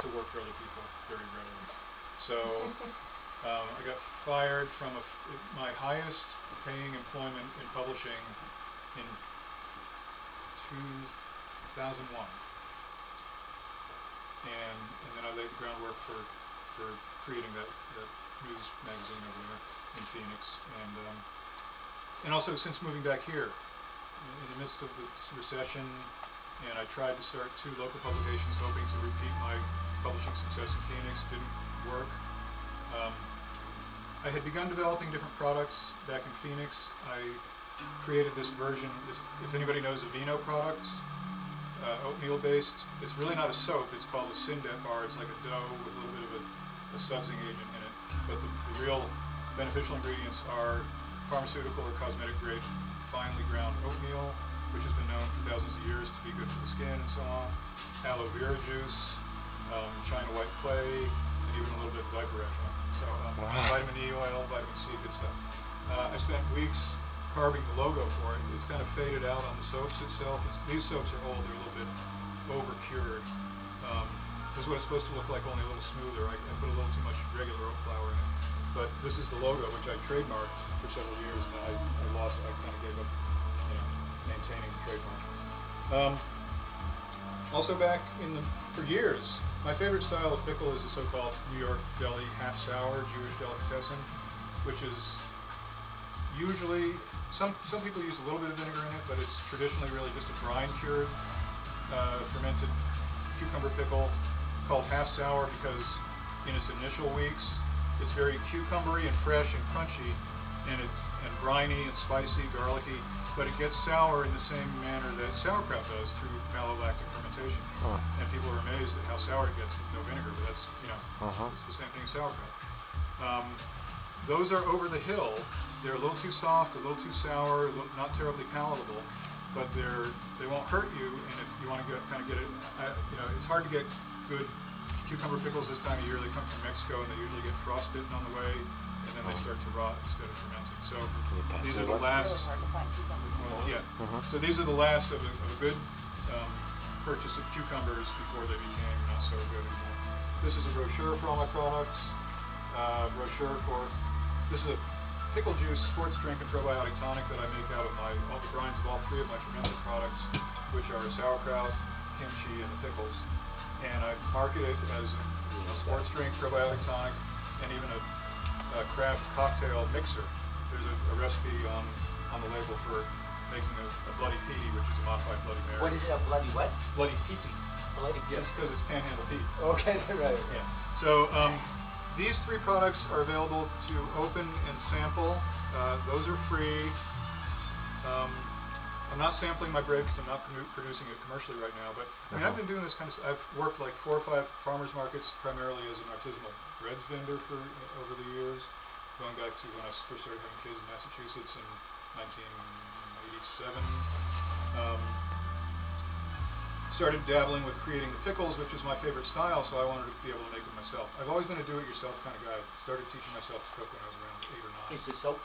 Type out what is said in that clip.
to work for other people very readily. So I got fired from my highest paying employment in publishing in 2001. And then I laid the groundwork for creating that news magazine over there in Phoenix. And also since moving back here, in the midst of the recession, and I tried to start 2 local publications hoping to repeat my publishing success in Phoenix. Didn't work. I had begun developing different products back in Phoenix. I created this version, if anybody knows Aveeno products, oatmeal based. It's really not a soap, it's called a Syndet bar. It's like a dough with a little bit of a sudsing agent in it. But the real beneficial ingredients are pharmaceutical or cosmetic grade finely ground oatmeal, which has been known for thousands of years to be good for the skin and so on. Aloe vera juice, China white clay, and even a little bit of diaper rash on it. So vitamin E oil, vitamin C, good stuff. I spent weeks carving the logo for it. It's kind of faded out on the soaps itself. These soaps are old, they're a little bit over cured. This is what it's supposed to look like, only a little smoother. I put a little too much regular oat flour in it. But this is the logo, which I trademarked for several years, and then I lost it. I kind of gave up, maintaining the trademark. Also back for years, my favorite style of pickle is the so-called New York deli half-sour Jewish delicatessen, which is usually, some people use a little bit of vinegar in it, but it's traditionally really just a brine-cured, fermented cucumber pickle called half-sour because in its initial weeks, it's very cucumbery and fresh and crunchy, and briny and spicy, garlicky, but it gets sour in the same manner that sauerkraut does through malolactic fermentation. And people are amazed at how sour it gets with no vinegar, but that's, it's the same thing as sauerkraut. Those are over the hill. They're a little too soft, a little too sour, not terribly palatable, but they won't hurt you. And if you want to get it, it's hard to get good cucumber pickles this time of year. They come from Mexico, and they usually get frostbitten on the way, and then they start to rot instead of fermenting. So these are the last. So these are the last of a good purchase of cucumbers before they became not so good anymore. This is a brochure for all my products. This is a pickle juice sports drink and probiotic tonic that I make out of all the brines of all 3 of my fermented products, which are sauerkraut, kimchi, and the pickles. And I market it as a sports drink, probiotic tonic, and even a craft cocktail mixer. There's a recipe on the label for making a Bloody Petey, which is a modified Bloody Mary. What is it, a bloody what? Bloody Petey. Bloody Petey. Yes, because it's Panhandle Pete. Okay, right. Yeah. So these 3 products are available to open and sample. Those are free. I'm not sampling my bread because I'm not producing it commercially right now, but I've been doing this kind of. I've worked like 4 or 5 farmers markets, primarily as an artisanal breads vendor over the years, going back to when I first started having kids in Massachusetts in 1987. Started dabbling with creating the pickles, which is my favorite style, so I wanted to be able to make them myself. I've always been a do-it-yourself kind of guy. Started teaching myself to cook when I was around 8 or 9. Is the soap